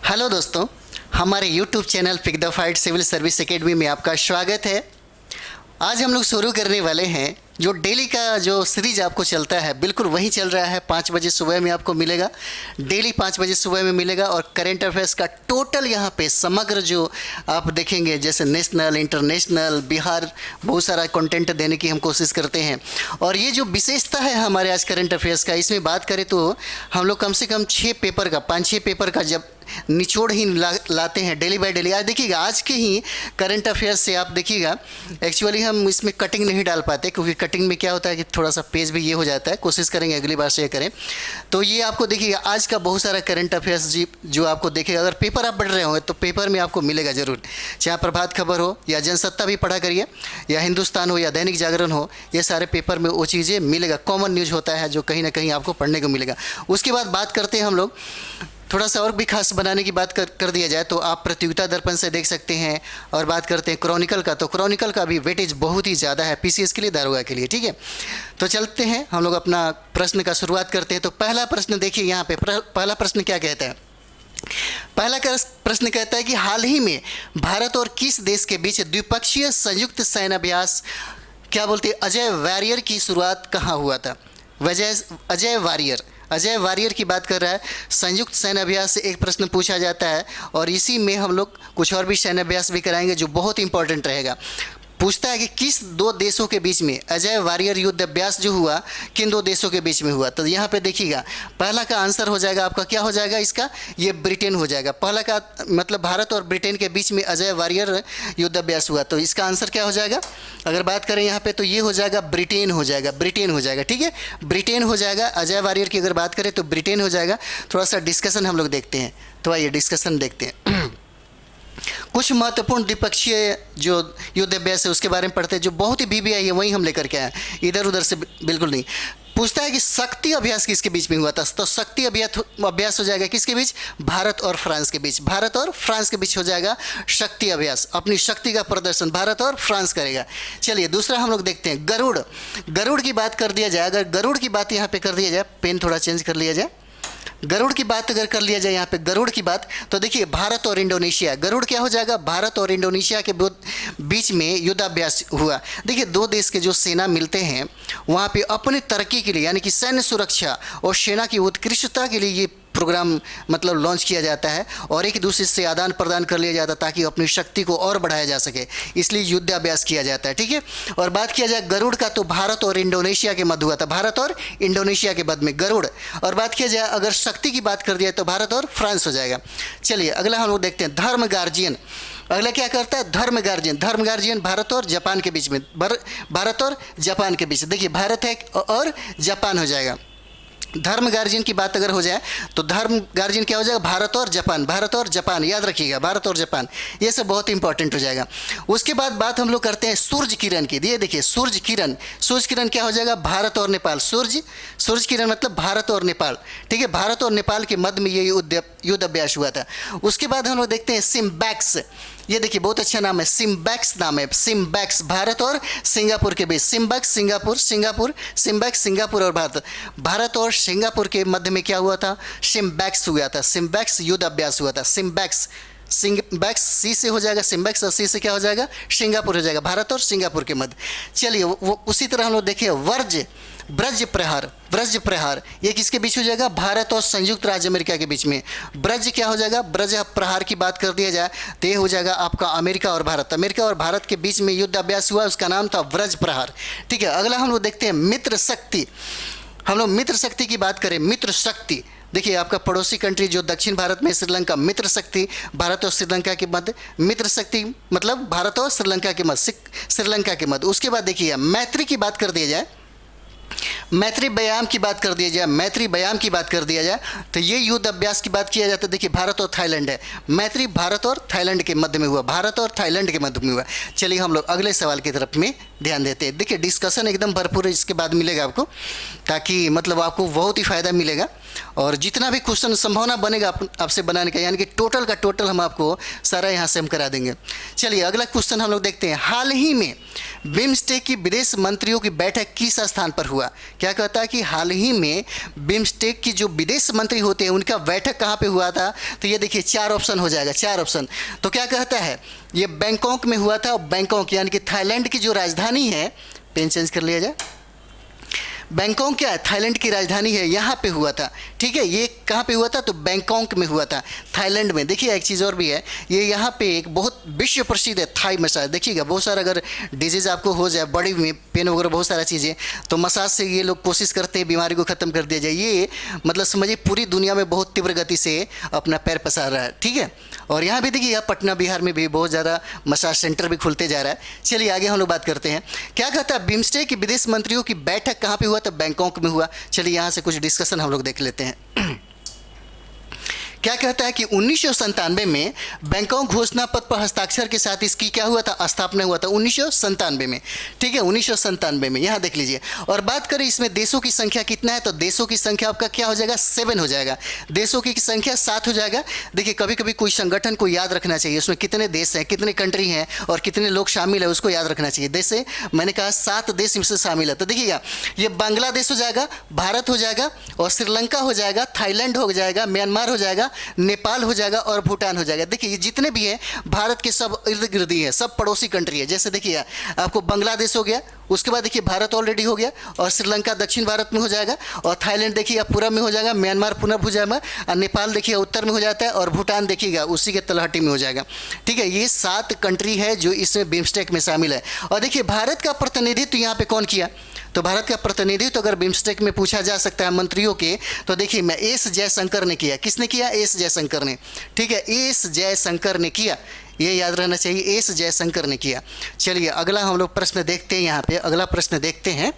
Hello दोस्तों, हमारे YouTube channel pick the fight civil service academy में आपका स्वागत है। आज हम लोग शुरू करने वाले हैं जो डेली का जो सीरीज आपको चलता है, बिल्कुल वही चल रहा है। 5 बजे सुबह में आपको मिलेगा, डेली 5 बजे सुबह में मिलेगा। और करेंट अफेयर्स का टोटल यहाँ पे समग्र जो आप देखेंगे, जैसे नेशनल, इंटरनेशनल, बिहार, बहुत सारा कंटेंट देने की हम कोशिश करते हैं। और ये जो विशेषता है हमारे आज करेंट अफेयर्स का, इसमें बात करें तो हम लोग कम से कम 6 पेपर का, 5-6 पेपर का जब निचोड़ ही लाते हैं डेली बाय डेली। आज देखिएगा, आज के ही करंट अफेयर्स से आप देखिएगा, एक्चुअली हम इसमें कटिंग नहीं डाल पाते क्योंकि कटिंग में क्या होता है कि थोड़ा सा पेज भी ये हो जाता है। कोशिश करेंगे अगली बार से ये करें। तो ये आपको देखिएगा आज का बहुत सारा करंट अफेयर्स जी जो आपको देखेगा। अगर पेपर आप पढ़ रहे होंगे तो पेपर में आपको मिलेगा ज़रूर, चाहे प्रभात खबर हो या जनसत्ता भी पढ़ा करिए, या हिंदुस्तान हो या दैनिक जागरण हो, ये सारे पेपर में वो चीज़ें मिलेगा। कॉमन न्यूज़ होता है जो कहीं ना कहीं आपको पढ़ने को मिलेगा। उसके बाद बात करते हैं हम लोग, थोड़ा सा और भी खास बनाने की बात कर दिया जाए तो आप प्रतियोगिता दर्पण से देख सकते हैं। और बात करते हैं क्रॉनिकल का, तो क्रॉनिकल का भी वेटेज बहुत ही ज़्यादा है पीसीएस के लिए, दारोगा के लिए। ठीक है, तो चलते हैं हम लोग अपना प्रश्न का शुरुआत करते हैं। तो पहला प्रश्न देखिए यहाँ पे, पहला प्रश्न क्या कहता है। पहला प्रश्न कहता है कि हाल ही में भारत और किस देश के बीच द्विपक्षीय संयुक्त सैन्य अभ्यास, क्या बोलते हैं, अजय वॉरियर की शुरुआत कहाँ हुआ था। अजय वॉरियर की बात कर रहा है। संयुक्त सैन्य अभ्यास से एक प्रश्न पूछा जाता है और इसी में हम लोग कुछ और भी सैन्य अभ्यास भी कराएंगे जो बहुत इंपॉर्टेंट रहेगा। पूछता है कि किस 2 देशों के बीच में अजय वॉरियर युद्ध अभ्यास जो हुआ, किन 2 देशों के बीच में हुआ। तो यहाँ पे देखिएगा, पहला का आंसर हो जाएगा आपका, क्या हो जाएगा इसका, ये ब्रिटेन हो जाएगा। पहला का मतलब भारत और ब्रिटेन के बीच में अजय वॉरियर युद्ध अभ्यास हुआ, तो इसका आंसर क्या हो जाएगा। अगर बात करें यहाँ पे तो ये हो जाएगा, ब्रिटेन हो जाएगा। ठीक है, ब्रिटेन हो जाएगा। अजय वॉरियर की अगर बात करें तो ब्रिटेन हो जाएगा। थोड़ा सा डिस्कशन हम लोग देखते हैं, तो आइए डिस्कशन देखते हैं। कुछ महत्वपूर्ण द्विपक्षीय जो युद्ध अभ्यास है उसके बारे में पढ़ते हैं, जो बहुत ही वीवीआई है वही हम लेकर के आए, इधर उधर से बिल्कुल नहीं। पूछता है कि शक्ति अभ्यास किसके बीच में हुआ था, तो शक्ति अभ्यास हो जाएगा किसके बीच, भारत और फ्रांस के बीच। भारत और फ्रांस के बीच हो जाएगा शक्ति अभ्यास। अपनी शक्ति का प्रदर्शन भारत और फ्रांस करेगा। चलिए दूसरा हम लोग देखते हैं, गरुड़ की बात कर दिया जाए। अगर गरुड़ की बात यहाँ पे कर दिया जाए, पेन थोड़ा चेंज कर लिया जाए, गरुड़ की बात अगर कर लिया जाए यहाँ पे, गरुड़ की बात, तो देखिए भारत और इंडोनेशिया, गरुड़ क्या हो जाएगा, भारत और इंडोनेशिया के बीच में युद्धाभ्यास हुआ। देखिए 2 देश के जो सेना मिलते हैं वहाँ पे अपनी तरक्की के लिए, यानी कि सैन्य सुरक्षा और सेना की उत्कृष्टता के लिए ये प्रोग्राम मतलब लॉन्च किया जाता है और एक दूसरे से आदान प्रदान कर लिया जाता है ताकि अपनी शक्ति को और बढ़ाया जा सके, इसलिए युद्धाभ्यास किया जाता है। ठीक है, और बात किया जाए गरुड़ का, तो भारत और इंडोनेशिया के मध्य हुआ था, भारत और इंडोनेशिया के मध्य में गरुड़। और बात किया जाए अगर शक्ति की बात कर दिया तो भारत और फ्रांस हो जाएगा। चलिए अगला हम लोग देखते हैं, धर्म गार्जियन। अगला क्या करता है, धर्म गार्जियन भारत और जापान के बीच में, भारत और जापान के बीच। देखिए भारत है और जापान हो जाएगा। धर्म गार्जियन की बात अगर हो जाए तो धर्म गार्जियन क्या हो जाएगा, भारत और जापान, याद रखिएगा, भारत और जापान, ये सब बहुत इंपॉर्टेंट हो जाएगा। उसके बाद बात हम लोग करते हैं सूर्य किरण की। ये देखिए सूर्य किरण क्या हो जाएगा, भारत और नेपाल। सूर्य किरण मतलब भारत और नेपाल। ठीक है, भारत और नेपाल के मध्य में ये युद्ध अभ्यास हुआ था। उसके बाद हम लोग देखते हैं सिम्बैक्स। ये देखिए बहुत अच्छा नाम है, सिम्बैक्स नाम है, सिम्बैक्स, भारत और सिंगापुर के बीच। सिम्बैक्स सिंगापुर और भारत और सिंगापुर के मध्य में क्या हुआ था, सिम्बैक्स हुआ था, सिम्बैक्स युद्ध अभ्यास हुआ था। सिम्बैक्स सी से हो जाएगा सिम्बैक्स, और सी से क्या हो जाएगा, सिंगापुर हो जाएगा, भारत और सिंगापुर के मध्य। चलिए वो उसी तरह हम लोग देखिए ब्रज प्रहार, ये किसके बीच हो जाएगा, भारत और संयुक्त राज्य अमेरिका के बीच में। ब्रज क्या हो जाएगा, ब्रज प्रहार की बात कर दिया जाए तो ये हो जाएगा आपका अमेरिका और भारत के बीच में युद्ध अभ्यास हुआ, उसका नाम था ब्रज प्रहार। ठीक है, अगला हम लोग देखते हैं मित्र शक्ति। हम लोग मित्र शक्ति की बात करें, मित्र शक्ति देखिए आपका पड़ोसी कंट्री जो दक्षिण भारत में श्रीलंका, मित्र शक्ति भारत और श्रीलंका के मध्य, मित्र शक्ति मतलब भारत और श्रीलंका के मध्य। उसके बाद देखिए मैत्री की बात कर दिया जाए, मैत्री व्यायाम की बात कर दिया जाए तो ये युद्ध अभ्यास की बात किया जाता है। देखिए भारत और थाईलैंड है, मैत्री भारत और थाईलैंड के मध्य में हुआ, चलिए हम लोग अगले सवाल की तरफ में ध्यान देते हैं। देखिए डिस्कशन एकदम भरपूर इसके बाद मिलेगा आपको, ताकि मतलब आपको बहुत ही फ़ायदा मिलेगा। और जितना भी क्वेश्चन संभावना बनेगा आपसे बनाने का, यानी कि टोटल का टोटल हम आपको सारा यहाँ से हम करा देंगे। चलिए अगला क्वेश्चन हम लोग देखते हैं। हाल ही में बिम्स्टेक की विदेश मंत्रियों की बैठक किस स्थान पर हुआ? क्या कहता है कि हाल ही में बिम्स्टेक की जो विदेश मंत्री होते हैं उनका बैठक कहाँ पे हुआ था? तो ये देखिए 4 ऑप्शन हो जाएगा, 4 ऑप्शन। तो क्या कहता है, ये बैंकॉक में हुआ था। बैंकॉक यानी कि थाईलैंड की जो राजधानी है, पेन चेंज कर लिया जाए, बैंकॉक क्या है, थाईलैंड की राजधानी है, यहाँ पे हुआ था। ठीक है, ये कहाँ पे हुआ था? तो बैंकॉक में हुआ था, थाईलैंड में। देखिए एक चीज़ और भी है, ये यहाँ पे एक बहुत विश्व प्रसिद्ध है थाई मसाज। देखिएगा बहुत सारा अगर डिजीज़ आपको हो जाए, बॉडी में पेन वगैरह बहुत सारा चीज़ें, तो मसाज से ये लोग कोशिश करते हैं बीमारी को ख़त्म कर दिया जाए। ये मतलब समझिए पूरी दुनिया में बहुत तीव्र गति से अपना पैर पसार रहा है। ठीक है, और यहाँ भी देखिए यहाँ पटना बिहार में भी बहुत ज़्यादा मसाज सेंटर भी खुलते जा रहा है। चलिए आगे हम लोग बात करते हैं। क्या कहता है, बिम्स्टेक की विदेश मंत्रियों की बैठक कहाँ पे हुआ? तो बैंकॉक में हुआ। चलिए यहाँ से कुछ डिस्कशन हम लोग देख लेते हैं। क्या कहता है कि 1997 में बैंकॉक घोषणा पत्र पर हस्ताक्षर के साथ इसकी क्या हुआ था? स्थापना हुआ था 1997 में। ठीक है, 1997 में, यहाँ देख लीजिए। और बात करें इसमें देशों की संख्या कितना है, तो देशों की संख्या आपका क्या हो जाएगा? 7 हो जाएगा। देशों की संख्या 7 हो जाएगा। देखिए कभी कभी कोई संगठन को याद रखना चाहिए, उसमें कितने देश हैं, कितने कंट्री हैं और कितने लोग शामिल है, उसको याद रखना चाहिए। जैसे मैंने कहा 7 देश इसमें शामिल है, तो देखिएगा ये बांग्लादेश हो जाएगा, भारत हो जाएगा, और श्रीलंका हो जाएगा, थाईलैंड हो जाएगा, म्यांमार हो जाएगा, नेपाल हो जाएगा और भूटान हो जाएगा। देखिए ये जितने भी हैं भारत के सब इर्द गिर्द ही है, सब पड़ोसी कंट्री है। जैसे देखिए आपको बांग्लादेश हो गया, उसके बाद देखिए भारत ऑलरेडी हो गया, और श्रीलंका दक्षिण भारत में हो जाएगा, और थाईलैंड देखिए पूरब में हो जाएगा, म्यांमार पूरब हो जाएगा, और नेपाल देखिए उत्तर में हो जाता है, और भूटान देखिएगा उसी के तलहटी में हो जाएगा। ठीक है, ये 7 कंट्री है जो इसमें बिम्स्टेक में शामिल है। और देखिए भारत का प्रतिनिधित्व यहाँ पे कौन किया? तो भारत का प्रतिनिधित्व अगर बिम्स्टेक में पूछा जा सकता है मंत्रियों के, तो देखिए मैं एस जयशंकर ने किया। किसने किया? एस जयशंकर ने। ठीक है, एस जयशंकर ने किया, ये याद रहना चाहिए, एस जयशंकर ने किया। चलिए अगला हम लोग प्रश्न देखते हैं। यहाँ पे अगला प्रश्न देखते हैं।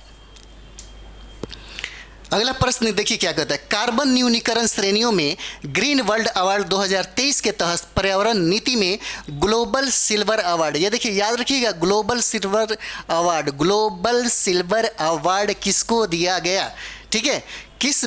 अगला प्रश्न देखिए क्या कहता है। कार्बन न्यूनीकरण श्रेणियों में ग्रीन वर्ल्ड अवार्ड 2023 के तहत पर्यावरण नीति में ग्लोबल सिल्वर अवार्ड, ये देखिए याद रखिएगा, global silver award, global silver award किसको दिया गया? ठीक है, किस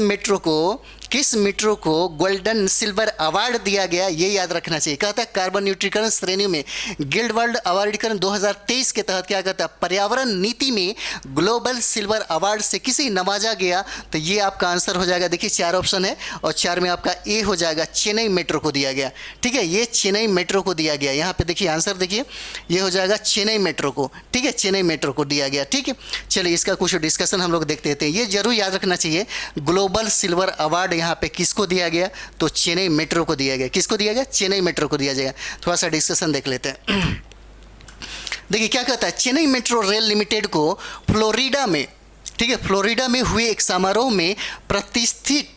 मेट्रो को गोल्डन सिल्वर अवार्ड दिया गया, ये याद रखना चाहिए। कहता है कार्बन न्यूट्रीकरण श्रेणियों में गिल्ड वर्ल्ड अवार्डीकरण 2023 के तहत क्या कहता है, पर्यावरण नीति में ग्लोबल सिल्वर अवार्ड से किसे नवाजा गया? तो ये आपका आंसर हो जाएगा। देखिए 4 ऑप्शन है, और 4 में आपका ए हो जाएगा, चेन्नई मेट्रो को दिया गया। ठीक है, ये चेन्नई मेट्रो को दिया गया। यहाँ पे देखिए आंसर देखिए, ये हो जाएगा चेन्नई मेट्रो को। ठीक है, चेन्नई मेट्रो को दिया गया। ठीक है, चलिए इसका कुछ डिस्कशन हम लोग देखते हैं। ये जरूर याद रखना चाहिए, ग्लोबल सिल्वर अवार्ड यहाँ पे किसको दिया गया? तो चेन्नई मेट्रो को दिया गया। किसको दिया गया? चेन्नई मेट्रो को दिया जाएगा। थोड़ा सा डिस्कशन देख लेते हैं। देखिए क्या कहता है, चेन्नई मेट्रो रेल लिमिटेड को फ्लोरिडा में, ठीक है, फ्लोरिडा में हुए एक समारोह में प्रतिष्ठित,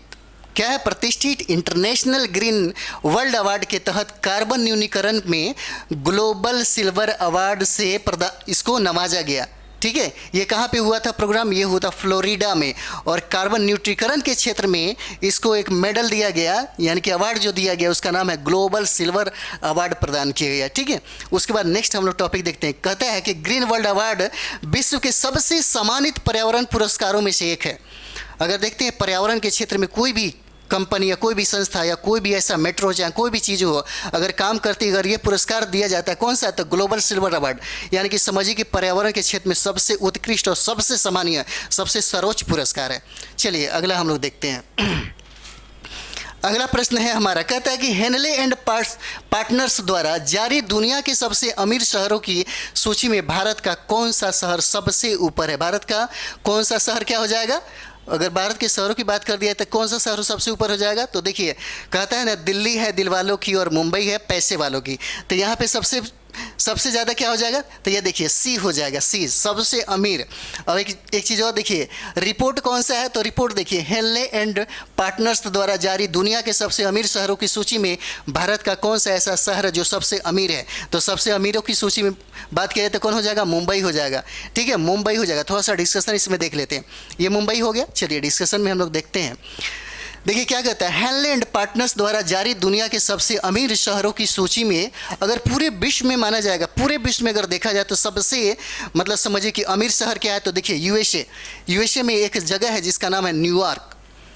क्या है, प्रतिष्ठित इंटरनेशनल ग्रीन वर्ल्ड अवार्ड के तहत कार्बन न्यूनीकरण में ग्लोबल सिल्वर अवार्ड से इसको नवाजा गया। ठीक है, ये कहाँ पे हुआ था प्रोग्राम? ये हुआ था फ्लोरिडा में, और कार्बन न्यूट्रीकरण के क्षेत्र में इसको एक मेडल दिया गया, यानी कि अवार्ड जो दिया गया उसका नाम है ग्लोबल सिल्वर अवार्ड प्रदान किया गया। ठीक है, उसके बाद नेक्स्ट हम लोग टॉपिक देखते हैं। कहता है कि ग्रीन वर्ल्ड अवार्ड विश्व के सबसे सम्मानित पर्यावरण पुरस्कारों में से एक है। अगर देखते हैं पर्यावरण के क्षेत्र में कोई भी कंपनी या कोई भी संस्था या कोई भी ऐसा मेट्रो या कोई भी चीज़ हो, अगर काम करती, अगर ये पुरस्कार दिया जाता है, कौन सा? तो ग्लोबल सिल्वर अवार्ड, यानी कि समझिए कि पर्यावरण के क्षेत्र में सबसे उत्कृष्ट और सबसे सम्मानीय, सबसे सर्वोच्च पुरस्कार है। चलिए अगला हम लोग देखते हैं। अगला प्रश्न है हमारा, कहता है कि हेनले एंड पार्टनर्स द्वारा जारी दुनिया के सबसे अमीर शहरों की सूची में भारत का कौन सा शहर सबसे ऊपर है? भारत का कौन सा शहर क्या हो जाएगा? अगर भारत के शहरों की बात कर दिया तो कौन सा शहर सबसे ऊपर हो जाएगा? तो देखिए कहता है ना, दिल्ली है दिल वालों की और मुंबई है पैसे वालों की। तो यहाँ पे सबसे ज़्यादा क्या हो जाएगा? तो ये देखिए सी हो जाएगा, सी सबसे अमीर। और एक चीज़ और देखिए, रिपोर्ट कौन सा है? तो रिपोर्ट देखिए, हेनले एंड पार्टनर्स द्वारा जारी दुनिया के सबसे अमीर शहरों की सूची में भारत का कौन सा ऐसा शहर है जो सबसे अमीर है? तो सबसे अमीरों की सूची में बात करें तो कौन हो जाएगा? मुंबई हो जाएगा। ठीक है, मुंबई हो जाएगा। थोड़ा सा डिस्कशन इसमें देख लेते हैं। ये मुंबई हो गया। चलिए डिस्कशन में हम लोग देखते हैं। देखिए क्या कहता है, हैनलैंड पार्टनर्स द्वारा जारी दुनिया के सबसे अमीर शहरों की सूची में अगर पूरे विश्व में माना जाएगा, पूरे विश्व में अगर देखा जाए तो सबसे मतलब समझिए कि अमीर शहर क्या है, तो देखिए यूएसए में एक जगह है जिसका नाम है न्यूयॉर्क।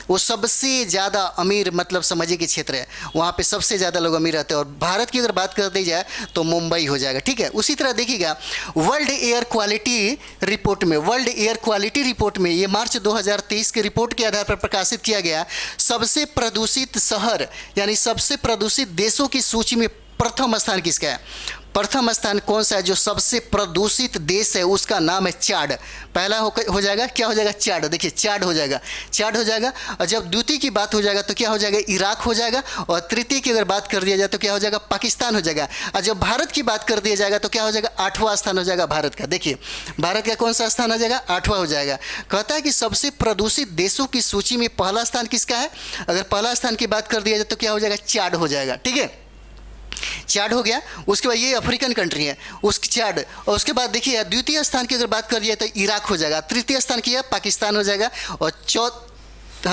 वो सबसे ज़्यादा अमीर मतलब समझिए कि क्षेत्र है, वहाँ पे सबसे ज़्यादा लोग अमीर रहते हैं। और भारत की अगर बात कर दी जाए तो मुंबई हो जाएगा, ठीक है। उसी तरह देखिएगा वर्ल्ड एयर क्वालिटी रिपोर्ट में, वर्ल्ड एयर क्वालिटी रिपोर्ट में ये मार्च 2023 के रिपोर्ट के आधार पर प्रकाशित किया गया, सबसे प्रदूषित शहर यानी सबसे प्रदूषित देशों की सूची में प्रथम स्थान किसका है? प्रथम स्थान कौन सा है जो सबसे प्रदूषित देश है? उसका नाम है चाड। पहला हो जाएगा क्या हो जाएगा? चाड। देखिए चाड हो जाएगा, चाड हो जाएगा। और जब द्वितीय की बात हो जाएगा तो क्या हो जाएगा? इराक हो जाएगा। और तृतीय की अगर बात कर दिया जाए तो क्या हो जाएगा? पाकिस्तान हो जाएगा। और जब भारत की बात कर दिया जाएगा तो क्या हो जाएगा? 8वां स्थान हो जाएगा भारत का। देखिए भारत का कौन सा स्थान हो जाएगा? 8वां हो जाएगा। कहता है कि सबसे प्रदूषित देशों की सूची में पहला स्थान किसका है? अगर पहला स्थान की बात कर दिया जाए तो क्या हो जाएगा? चाड हो जाएगा, ठीक है। चाड हो गया। उसके बाद ये अफ्रीकन कंट्री है, उसकी चाड। और उसके बाद देखिए द्वितीय स्थान की अगर बात कर दिया तो इराक हो जाएगा। तृतीय स्थान की है पाकिस्तान हो जाएगा। और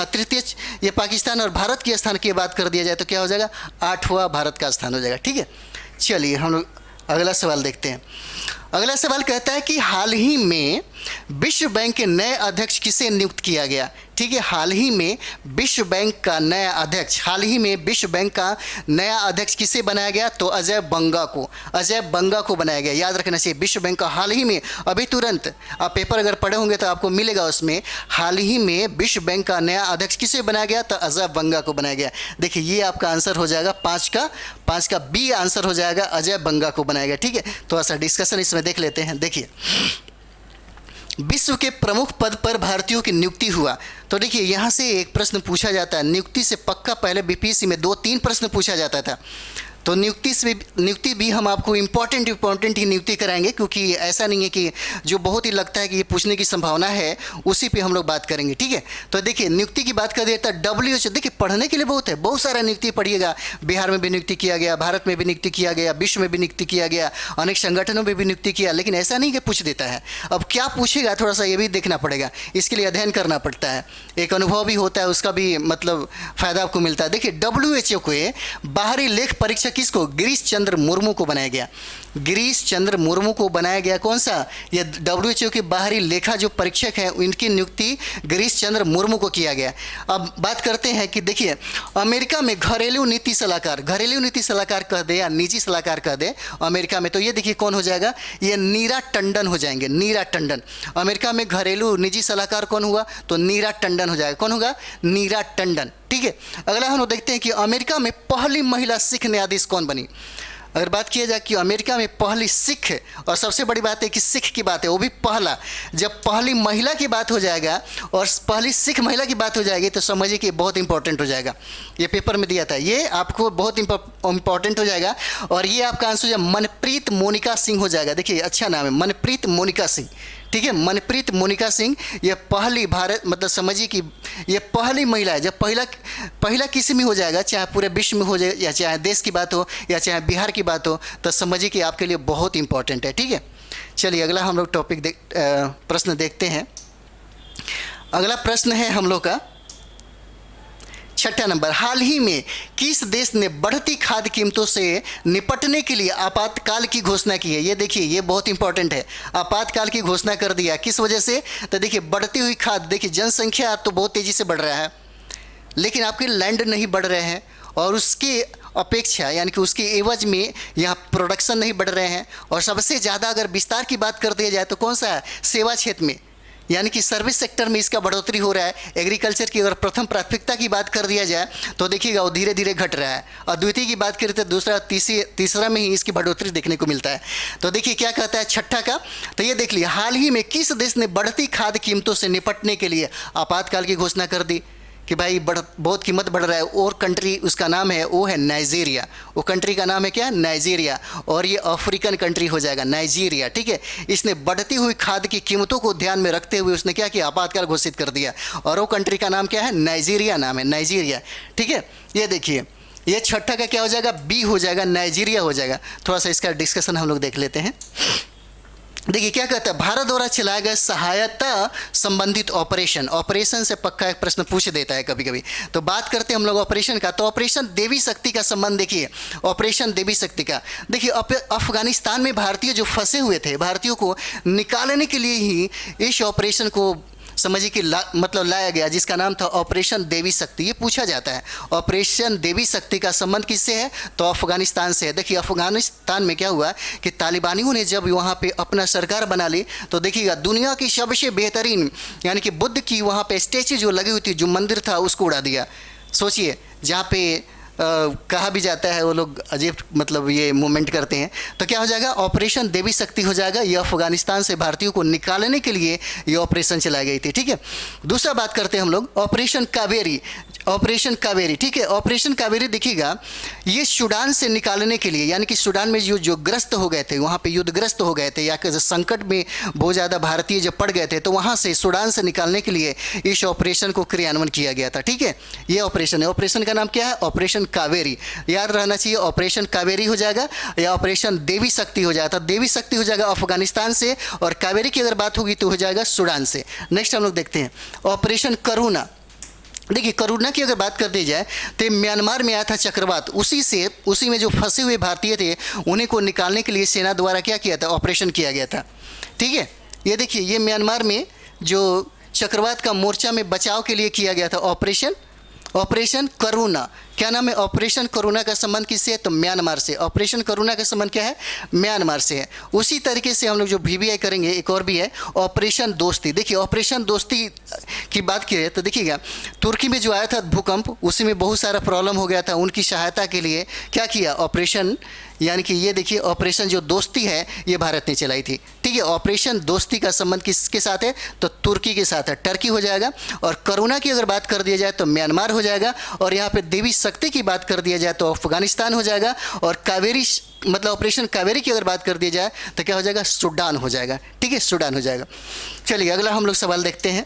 तृतीय ये पाकिस्तान। और भारत के स्थान की बात कर दिया जाए तो क्या हो जाएगा? 8वां भारत का स्थान हो जाएगा, ठीक है। चलिए हम लोग अगला सवाल देखते हैं। अगला सवाल कहता है कि हाल ही में विश्व बैंक के नए अध्यक्ष किसे नियुक्त किया गया? ठीक है, हाल ही में विश्व बैंक का नया अध्यक्ष, हाल ही में विश्व बैंक का नया अध्यक्ष किसे बनाया गया? तो अजय बंगा को, अजय बंगा को बनाया गया। याद रखना चाहिए, विश्व बैंक का हाल ही में, अभी तुरंत आप पेपर अगर पढ़े होंगे तो आपको मिलेगा उसमें, हाल ही में विश्व बैंक का नया अध्यक्ष किसे बनाया गया? तो अजय बंगा को बनाया गया। देखिए ये आपका आंसर हो जाएगा 5 का बी आंसर हो जाएगा, अजय बंगा को बनाया गया, ठीक है। थोड़ा सा डिस्कशन इसमें देख लेते हैं। देखिए विश्व के प्रमुख पद पर भारतीयों की नियुक्ति हुआ। तो देखिए यहाँ से एक प्रश्न पूछा जाता है, नियुक्ति से पक्का पहले बीपीएससी में 2-3 प्रश्न पूछा जाता था। तो नियुक्ति भी हम आपको इम्पॉर्टेंट ही नियुक्ति कराएंगे, क्योंकि ऐसा नहीं है कि जो बहुत ही लगता है कि ये पूछने की संभावना है उसी पे हम लोग बात करेंगे, ठीक है। तो देखिए नियुक्ति की बात कर देता है WHO। देखिए पढ़ने के लिए बहुत है, बहुत सारा नियुक्ति पढ़िएगा। बिहार में भी नियुक्ति किया गया, भारत में भी नियुक्ति किया गया, विश्व में भी नियुक्ति किया गया, अनेक संगठनों में भी नियुक्ति किया। लेकिन ऐसा नहीं कि पूछ देता है, अब क्या पूछेगा थोड़ा सा ये भी देखना पड़ेगा, इसके लिए अध्ययन करना पड़ता है, एक अनुभव भी होता है, उसका भी मतलब फ़ायदा आपको मिलता है। देखिए WHO के बाहरी लेख परीक्षक किसको? गिरीश चंद्र मुर्मू को बनाया गया। गिरीश चंद्र मुर्मू को बनाया गया। कौन सा? ये WHO के बाहरी लेखा जो परीक्षक हैं उनकी नियुक्ति गिरीश चंद्र मुर्मू को किया गया। अब बात करते हैं कि देखिए अमेरिका में घरेलू नीति सलाहकार कह दे या निजी सलाहकार कह दे अमेरिका में, तो ये देखिए कौन हो जाएगा? ये नीरा टंडन हो जाएंगे, नीरा टंडन। अमेरिका में घरेलू निजी सलाहकार कौन हुआ? तो नीरा टंडन हो जाएगा। कौन होगा? नीरा टंडन, ठीक है। अगला हम लोग देखते हैं कि अमेरिका में पहली महिला सिख न्यायाधीश कौन बनी। अगर बात किया जाए कि अमेरिका में पहली सिख, और सबसे बड़ी बात है कि सिख की बात है, वो भी पहला, जब पहली महिला की बात हो जाएगा और पहली सिख महिला की बात हो जाएगी तो समझिए कि बहुत इंपॉर्टेंट हो जाएगा। ये पेपर में दिया था, ये आपको बहुत इंपॉर्टेंट हो जाएगा। और ये आपका आंसर जो मनप्रीत मोनिका सिंह हो जाएगा। देखिए अच्छा नाम है, मनप्रीत मोनिका सिंह, ठीक है। मनप्रीत मोनिका सिंह ये पहली भारत मतलब समझिए कि ये पहली महिला है। जब पहला किसी में हो जाएगा, चाहे पूरे विश्व में हो जाए या चाहे देश की बात हो या चाहे बिहार की बात हो, तो समझिए कि आपके लिए बहुत इंपॉर्टेंट है, ठीक है। चलिए अगला हम लोग प्रश्न देखते हैं। अगला प्रश्न है हम लोग का 6 नंबर। हाल ही में किस देश ने बढ़ती खाद्य कीमतों से निपटने के लिए आपातकाल की घोषणा की है? ये देखिए ये बहुत इंपॉर्टेंट है, आपातकाल की घोषणा कर दिया। किस वजह से? तो देखिए बढ़ती हुई खाद्य, देखिए जनसंख्या तो बहुत तेज़ी से बढ़ रहा है, लेकिन आपके लैंड नहीं बढ़ रहे हैं, और उसके अपेक्षा यानी कि उसके एवज में यहाँ प्रोडक्शन नहीं बढ़ रहे हैं। और सबसे ज़्यादा अगर विस्तार की बात कर दिया जाए तो कौन सा है? सेवा क्षेत्र में, यानी कि सर्विस सेक्टर में इसका बढ़ोतरी हो रहा है। एग्रीकल्चर की अगर प्रथम प्राथमिकता की बात कर दिया जाए तो देखिएगा वो धीरे धीरे घट रहा है। और द्वितीय की बात करें तो दूसरा तीसरा में ही इसकी बढ़ोतरी देखने को मिलता है। तो देखिए क्या कहता है 6 का, तो ये देख लिया, हाल ही में किस देश ने बढ़ती खाद्य कीमतों से निपटने के लिए आपातकाल की घोषणा कर दी कि भाई बहुत कीमत बढ़ रहा है। और कंट्री उसका नाम है, वो है नाइजीरिया। वो कंट्री का नाम है क्या? नाइजीरिया। और ये अफ्रीकन कंट्री हो जाएगा नाइजीरिया, ठीक है। इसने बढ़ती हुई खाद्य की कीमतों को ध्यान में रखते हुए उसने क्या किया? आपातकाल घोषित कर दिया। और वो कंट्री का नाम क्या है? नाइजीरिया नाम है, नाइजीरिया, ठीक है। ये देखिए ये 6 का क्या हो जाएगा? बी हो जाएगा, नाइजीरिया हो जाएगा। थोड़ा सा इसका डिस्कशन हम लोग देख लेते हैं। देखिए क्या कहता है, भारत द्वारा चलाया गया सहायता संबंधित ऑपरेशन, ऑपरेशन से पक्का एक प्रश्न पूछ देता है कभी कभी। तो बात करते हैं हम लोग ऑपरेशन का, तो ऑपरेशन देवी शक्ति का संबंध देखिए, ऑपरेशन देवी शक्ति का देखिए, अफगानिस्तान में भारतीय जो फंसे हुए थे, भारतीयों को निकालने के लिए ही इस ऑपरेशन को समझिए कि मतलब लाया गया, जिसका नाम था ऑपरेशन देवी शक्ति। ये पूछा जाता है ऑपरेशन देवी शक्ति का संबंध किससे है, तो अफगानिस्तान से है। देखिए अफगानिस्तान में क्या हुआ कि तालिबानियों ने जब वहाँ पे अपना सरकार बना ली, तो देखिएगा दुनिया की सबसे बेहतरीन यानी कि बुद्ध की वहाँ पे स्टैचू जो लगी हुई थी, जो मंदिर था, उसको उड़ा दिया। सोचिए, जहाँ पे कहा भी जाता है, वो लोग अजीब मतलब ये मूवमेंट करते हैं, तो क्या हो जाएगा, ऑपरेशन देवी शक्ति हो जाएगा। ये अफगानिस्तान से भारतीयों को निकालने के लिए ये ऑपरेशन चलाई गई थी, ठीक है। दूसरा बात करते हैं हम लोग ऑपरेशन कावेरी, ऑपरेशन कावेरी, ठीक है। ऑपरेशन कावेरी देखिएगा, ये सूडान से निकालने के लिए, यानी कि सूडान में जो ग्रस्त हो गए थे, वहाँ पे युद्धग्रस्त हो गए थे, या संकट में बहुत ज़्यादा भारतीय जब पड़ गए थे, तो वहाँ से सूडान से निकालने के लिए इस ऑपरेशन को क्रियान्वयन किया गया था, ठीक है। ये ऑपरेशन है, ऑपरेशन का नाम क्या है, ऑपरेशन कावेरी। याद रहना चाहिए, ऑपरेशन कावेरी हो जाएगा या ऑपरेशन देवी शक्ति हो जाएगा। तो देवी शक्ति हो जाएगा अफगानिस्तान से, और कावेरी की अगर बात होगी तो हो जाएगा सूडान से। नेक्स्ट हम लोग देखते हैं ऑपरेशन करुणा। देखिए करुणा की अगर बात कर दी जाए तो म्यांमार में आया था चक्रवात, उसी में जो फंसे हुए भारतीय थे उन्हीं को निकालने के लिए सेना द्वारा क्या किया था, ऑपरेशन किया गया था, ठीक है। ये देखिए, ये म्यांमार में जो चक्रवात का मोर्चा में बचाव के लिए किया गया था ऑपरेशन करुणा। क्या नाम है, ऑपरेशन करुणा का संबंध किससे है, तो म्यांमार से। ऑपरेशन करुणा का संबंध क्या है, म्यांमार से है। उसी तरीके से हम लोग जो VBI करेंगे, एक और भी है ऑपरेशन दोस्ती। देखिए ऑपरेशन दोस्ती की बात की है तो देखिएगा, तुर्की में जो आया था भूकंप, उसी में बहुत सारा प्रॉब्लम हो गया था, उनकी सहायता के लिए क्या किया, ऑपरेशन, यानी कि ये देखिए ऑपरेशन जो दोस्ती है ये भारत ने चलाई थी, ठीक है। ऑपरेशन दोस्ती का संबंध किसके साथ है, तो तुर्की के साथ है, टर्की हो जाएगा। और करुणा की अगर बात कर दिया जाए तो म्यांमार हो जाएगा, और यहाँ पे देवी शक्ति की बात कर दिया जाए तो अफगानिस्तान हो जाएगा, और कावेरी मतलब ऑपरेशन कावेरी की अगर बात कर दी जाए तो क्या हो जाएगा, सूडान हो जाएगा, ठीक है, सूडान हो जाएगा। चलिए अगला हम लोग सवाल देखते हैं।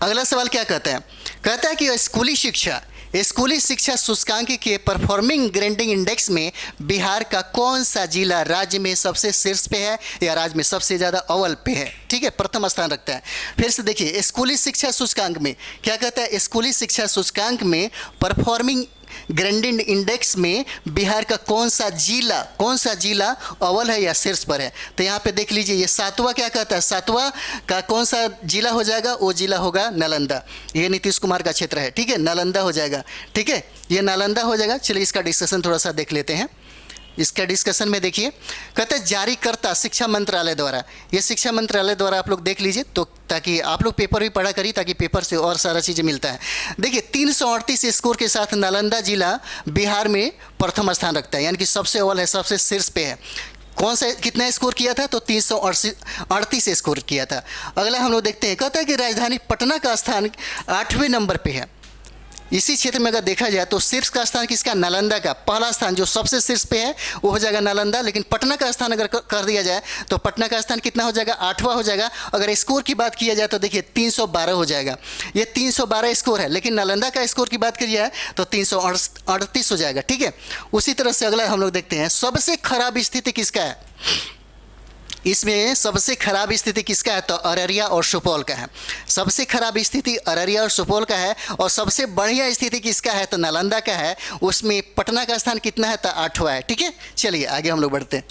अगला सवाल क्या कहता है कि स्कूली शिक्षा सूचकांक के परफॉर्मिंग ग्रेडिंग इंडेक्स में बिहार का कौन सा जिला राज्य में सबसे शीर्ष पे है या राज्य में सबसे ज़्यादा अव्वल पे है, ठीक है, प्रथम स्थान रखता है। फिर से देखिए, स्कूली शिक्षा सूचकांक में क्या कहता है, स्कूली शिक्षा सूचकांक में परफॉर्मिंग ग्रेडिंग इंडेक्स में बिहार का कौन सा जिला अव्वल है या शीर्ष पर है। तो यहाँ पे देख लीजिए, ये सातवां क्या कहता है, सातवां का कौन सा जिला हो जाएगा, वो जिला होगा नालंदा। ये नीतीश कुमार का क्षेत्र है, ठीक है, नालंदा हो जाएगा, ठीक है, ये नालंदा हो जाएगा। चलिए इसका डिस्कशन थोड़ा सा देख लेते हैं। इसका डिस्कशन में देखिए, कहते हैं जारीकर्ता शिक्षा मंत्रालय द्वारा, ये शिक्षा मंत्रालय द्वारा आप लोग देख लीजिए, तो ताकि आप लोग पेपर भी पढ़ा करिए, ताकि पेपर से और सारा चीज़ें मिलता है। देखिए 338 स्कोर के साथ नालंदा जिला बिहार में प्रथम स्थान रखता है, यानी कि सबसे अव्वल है, सबसे शीर्ष पे है। कौन सा कितना स्कोर किया था, तो 338 स्कोर किया था। अगला हम लोग देखते हैं, कहता है कि राजधानी पटना का स्थान 8वें नंबर पे है। इसी क्षेत्र में अगर देखा जाए तो शीर्ष का स्थान किसका, नालंदा का। पहला स्थान जो सबसे शीर्ष पे है वो हो जाएगा नालंदा, लेकिन पटना का स्थान अगर कर दिया जाए तो पटना का स्थान कितना हो जाएगा, 8वां हो जाएगा। अगर स्कोर की बात किया जाए तो देखिए 312 हो जाएगा, ये 312 स्कोर है, लेकिन नालंदा का स्कोर की बात की जाए तो 338 हो जाएगा, ठीक है। उसी तरह से अगला हम लोग देखते हैं, सबसे खराब स्थिति किसका है। इसमें सबसे खराब स्थिति किसका है, तो अररिया और सुपौल का है। सबसे खराब स्थिति अररिया और सुपौल का है, और सबसे बढ़िया स्थिति किसका है, तो नालंदा का है। उसमें पटना का स्थान कितना है, तो 8वां है, ठीक है। चलिए आगे हम लोग बढ़ते हैं।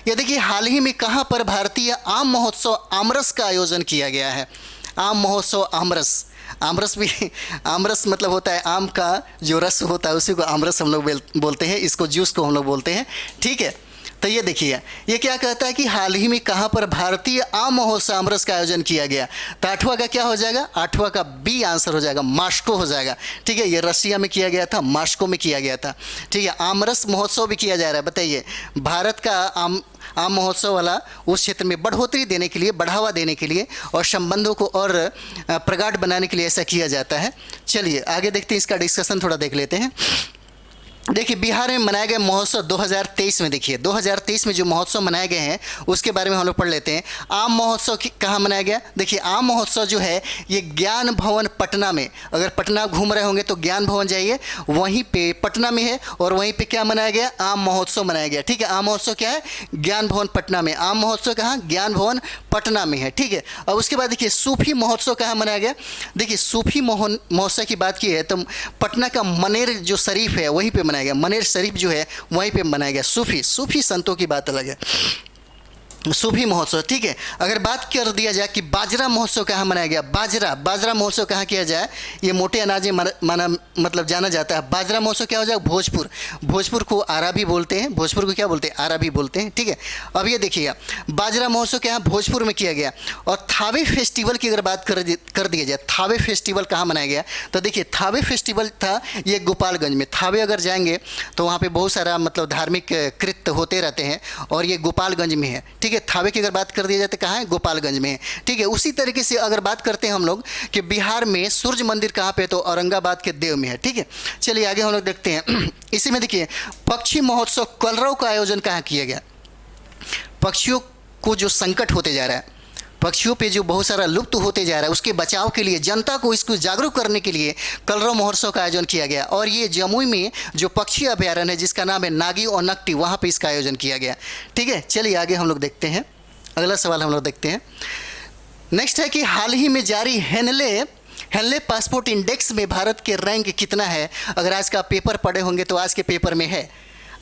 ये देखिए, हाल ही में कहाँ पर भारतीय आम महोत्सव आमरस का आयोजन किया गया है। आम महोत्सव आमरस भी, आमरस मतलब होता है आम का जो रस होता है, उसी को आमरस हम लोग बोलते हैं, इसको जूस को हम लोग बोलते हैं, ठीक है। तो ये देखिए, ये क्या कहता है कि हाल ही में कहाँ पर भारतीय आम महोत्सव आमरस का आयोजन किया गया। तो 8वां का क्या हो जाएगा, 8वां का बी आंसर हो जाएगा, मास्को हो जाएगा, ठीक है। ये रशिया में किया गया था, मास्को में किया गया था, ठीक है। आमरस महोत्सव भी किया जा रहा है। बताइए, भारत का आम महोत्सव वाला उस क्षेत्र में बढ़ोतरी देने के लिए, बढ़ावा देने के लिए और संबंधों को और प्रगाढ़ बनाने के लिए ऐसा किया जाता है। चलिए आगे देखते हैं, इसका डिस्कशन थोड़ा देख लेते हैं। देखिए बिहार में मनाए गए महोत्सव 2023 में, देखिए 2023 में जो महोत्सव मनाए गए हैं उसके बारे में हम लोग पढ़ लेते हैं। आम महोत्सव कहाँ मनाया गया? देखिए आम महोत्सव जो है ये ज्ञान भवन पटना में, अगर पटना घूम रहे होंगे तो ज्ञान भवन जाइए, वहीं पे पटना में है और वहीं पे क्या मनाया गया? आम महोत्सव मनाया गया। ठीक है, आम महोत्सव क्या है? ज्ञान भवन पटना में। आम महोत्सव कहाँ? ज्ञान भवन पटना में है। ठीक है, अब उसके बाद देखिए सूफी महोत्सव कहाँ मनाया गया? देखिए सूफी महोत्सव की बात की है तो पटना का मनेर जो शरीफ है वहीं पे मनाया गया। मनेर शरीफ जो है वहीं पे मनाया गया। सूफी संतों की बात अलग है, सूफी महोत्सव। ठीक है, अगर बात कर दिया जाए कि बाजरा महोत्सव कहाँ मनाया गया? बाजरा महोत्सव कहाँ किया जाए? ये मोटे अनाज में माना मतलब जाना जाता है। बाजरा महोत्सव क्या हो जाए? भोजपुर को आरा भी बोलते हैं। भोजपुर को क्या बोलते हैं? आरा भी बोलते हैं। ठीक है, अब ये देखिएगा बाजरा महोत्सव क्या है? भोजपुर में किया गया। और थावे फेस्टिवल की अगर बात कर दिया जाए, थावे फेस्टिवल कहाँ मनाया गया? तो देखिए थावे फेस्टिवल था ये गोपालगंज में। थावे अगर जाएंगे तो वहाँ पे बहुत सारा मतलब धार्मिक कृत्य होते रहते हैं और ये गोपालगंज में है। ठीक है, थावे की अगर बात कर दिया जाए तो कहाँ है? गोपालगंज में है। ठीक है, उसी तरीके से अगर बात करते हैं हम लोग कि बिहार में सूर्य मंदिर कहाँ पे? तो औरंगाबाद के देव में है। ठीक है, चलिए आगे हम लोग देखते हैं। इसी में देखिए पक्षी महोत्सव कलरव का आयोजन कहाँ किया गया? पक्षियों को जो संकट होते जा रहा है, पक्षियों पे जो बहुत सारा लुप्त होते जा रहा है, उसके बचाव के लिए जनता को इसको जागरूक करने के लिए कलरव महोत्सव का आयोजन किया गया। और ये जमुई में जो पक्षी अभ्यारण्य है जिसका नाम है नागी और नकटी, वहाँ पे इसका आयोजन किया गया। ठीक है, चलिए आगे हम लोग देखते हैं। अगला सवाल हम लोग देखते हैं। नेक्स्ट है कि हाल ही में जारी हेनले पासपोर्ट इंडेक्स में भारत के रैंक कितना है? अगर आज का पेपर पढ़े होंगे तो आज के पेपर में है,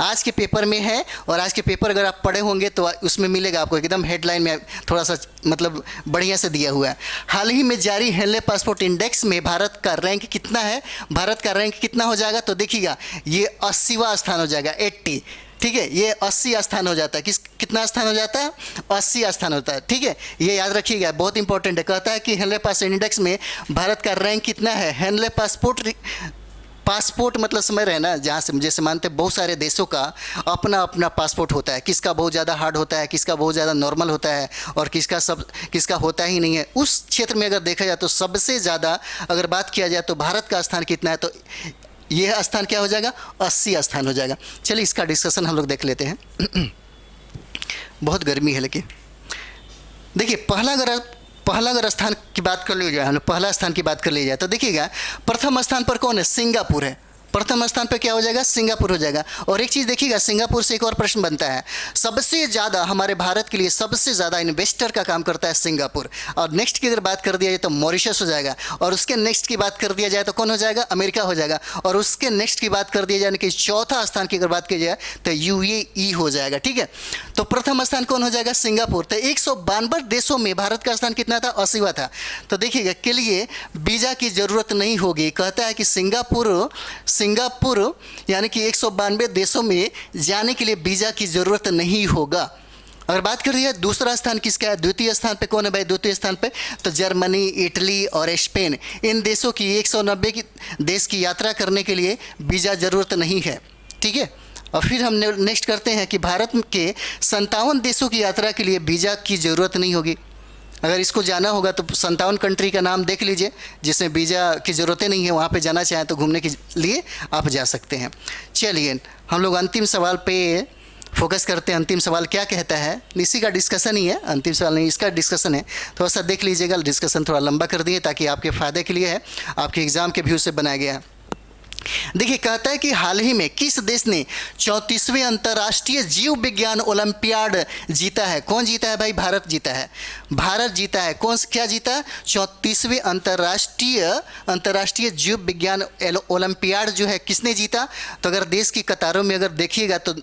आज के पेपर में है। और आज के पेपर अगर आप पढ़े होंगे तो उसमें मिलेगा आपको एकदम हेडलाइन में थोड़ा सा मतलब बढ़िया से दिया हुआ है। हाल ही में जारी हेनले पासपोर्ट इंडेक्स में भारत का रैंक कितना है? भारत का रैंक कितना हो जाएगा? तो देखिएगा ये 80वां स्थान हो जाएगा, 80। ठीक है, ये 80 स्थान हो जाता है। कितना स्थान हो जाता है? 80 स्थान होता है। ठीक है, ये याद रखिएगा, बहुत इंपॉर्टेंट है। कहता है कि हेनले पासपोर्ट इंडेक्स में भारत का रैंक कितना है? हेनले पासपोर्ट मतलब समझ रहे हैं ना, जहाँ से जैसे मानते हैं बहुत सारे देशों का अपना अपना पासपोर्ट होता है। किसका बहुत ज़्यादा हार्ड होता है, किसका बहुत ज़्यादा नॉर्मल होता है और किसका होता ही नहीं है। उस क्षेत्र में अगर देखा जाए तो सबसे ज़्यादा अगर बात किया जाए तो भारत का स्थान कितना है? तो यह स्थान क्या हो जाएगा? 80 स्थान हो जाएगा। चलिए इसका डिस्कशन हम लोग देख लेते हैं। बहुत गर्मी है लेकिन देखिए पहला अगर स्थान की बात कर ली जाए, हम लोग पहला स्थान की बात कर ली जाए तो देखिएगा प्रथम स्थान पर कौन है? सिंगापुर है। प्रथम स्थान पर क्या हो जाएगा? सिंगापुर हो जाएगा। और एक चीज़ देखिएगा, सिंगापुर से एक और प्रश्न बनता है, सबसे ज़्यादा हमारे भारत के लिए सबसे ज़्यादा इन्वेस्टर का काम करता है सिंगापुर। और नेक्स्ट की अगर बात कर दिया जाए तो मॉरिशस हो जाएगा। और उसके नेक्स्ट की बात कर दिया जाए तो कौन हो जाएगा? अमेरिका हो जाएगा। और उसके नेक्स्ट की बात कर दिया जाए कि चौथा स्थान की अगर बात की जाए तो UAE हो जाएगा। ठीक है, तो प्रथम स्थान कौन हो जाएगा? सिंगापुर। तो 192 देशों में भारत का स्थान कितना था? 80वां था। तो देखिएगा के लिए वीज़ा की ज़रूरत नहीं होगी। कहता है कि सिंगापुर यानी कि 192 देशों में जाने के लिए वीज़ा की ज़रूरत नहीं होगा। अगर बात करिए दूसरा स्थान किसका है? द्वितीय स्थान पे कौन है भाई? द्वितीय स्थान पे तो जर्मनी, इटली और स्पेन, इन देशों की 190 की देश की यात्रा करने के लिए वीज़ा ज़रूरत नहीं है। ठीक है, और फिर हम नेक्स्ट करते हैं कि भारत के 57 देशों की यात्रा के लिए वीज़ा की ज़रूरत नहीं होगी। अगर इसको जाना होगा तो 57 कंट्री का नाम देख लीजिए जिसमें वीज़ा की ज़रूरतें नहीं है, वहाँ पे जाना चाहें तो घूमने के लिए आप जा सकते हैं। चलिए हम लोग अंतिम सवाल पे फोकस करते हैं। अंतिम सवाल क्या कहता है? इसी का डिस्कशन ही है, अंतिम सवाल नहीं, इसका डिस्कशन है। थोड़ा सा देख लीजिएगा, डिस्कशन थोड़ा लंबा कर दिए ताकि आपके फ़ायदे के लिए है, आपके एग्ज़ाम के व्यू से बनाया गया है। देखिए कहता है कि हाल ही में किस देश ने 34वें अंतर्राष्ट्रीय जीव विज्ञान ओलंपियाड जीता है? कौन जीता है भाई? भारत जीता है। भारत जीता है। कौन क्या जीता? 34वें अंतर्राष्ट्रीय जीव विज्ञान ओलंपियाड जो है किसने जीता? तो अगर देश की कतारों में अगर देखिएगा तो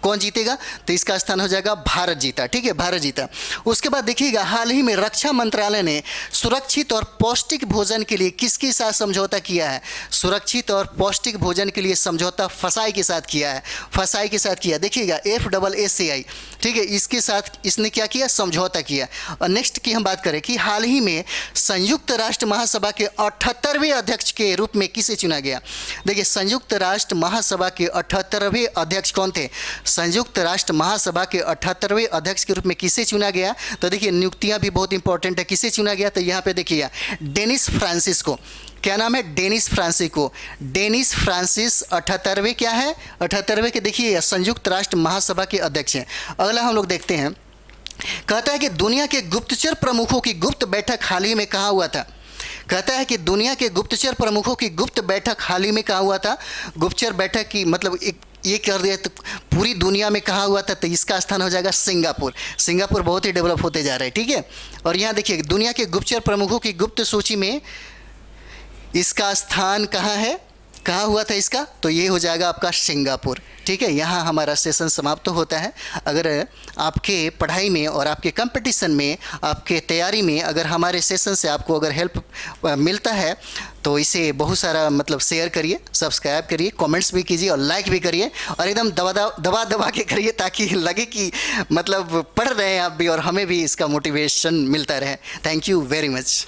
कौन जीतेगा? तो इसका स्थान हो जाएगा भारत जीता। ठीक है, भारत जीता। उसके बाद देखिएगा हाल ही में रक्षा मंत्रालय ने सुरक्षित और पौष्टिक भोजन के लिए किसके साथ समझौता किया है? सुरक्षित और पौष्टिक भोजन के लिए समझौता फसाई के साथ किया है। फसाई के साथ किया, देखिएगा FSSAI। ठीक है, इसके साथ इसने क्या किया? समझौता किया। और नेक्स्ट की हम बात करें कि हाल ही में संयुक्त राष्ट्र महासभा के 78वें अध्यक्ष के रूप में किसे चुना गया? देखिए संयुक्त राष्ट्र महासभा के 78वें अध्यक्ष कौन थे? संयुक्त राष्ट्र महासभा के 78वें अध्यक्ष के रूप में किसे चुना गया? तो देखिए नियुक्तियां भी बहुत इंपॉर्टेंट है। किसे चुना गया? तो यहाँ पे देखिएगा डेनिस फ्रांसिस्को। क्या नाम है? Dennis Francisco. डेनिस फ्रांसिस 78वें क्या है? 78वें के देखिए संयुक्त राष्ट्र महासभा के अध्यक्ष हैं। अगला हम लोग देखते हैं, कहता है कि दुनिया के गुप्तचर प्रमुखों की गुप्त बैठक हाल ही में कहाँ हुआ था? कहता है कि दुनिया के गुप्तचर प्रमुखों की गुप्त बैठक हाल ही में कहाँ हुआ था? गुप्तचर बैठक की मतलब एक ये कर दिया तो पूरी दुनिया में कहाँ हुआ था, तो इसका स्थान हो जाएगा सिंगापुर। सिंगापुर बहुत ही डेवलप होते जा रहे हैं, ठीक है। और यहाँ देखिए दुनिया के गुप्तचर प्रमुखों की गुप्त सूची में इसका स्थान कहाँ है, कहाँ हुआ था इसका? तो ये हो जाएगा आपका सिंगापुर, ठीक है। यहाँ हमारा सेशन समाप्त होता है। अगर आपके पढ़ाई में और आपके कंपटीशन में, आपके तैयारी में अगर हमारे सेशन से आपको अगर हेल्प मिलता है तो इसे बहुत सारा मतलब शेयर करिए, सब्सक्राइब करिए, कमेंट्स भी कीजिए और लाइक भी करिए, और एकदम दबा के करिए ताकि लगे कि मतलब पढ़ रहे हैं आप भी और हमें भी इसका मोटिवेशन मिलता रहे। Thank you very much.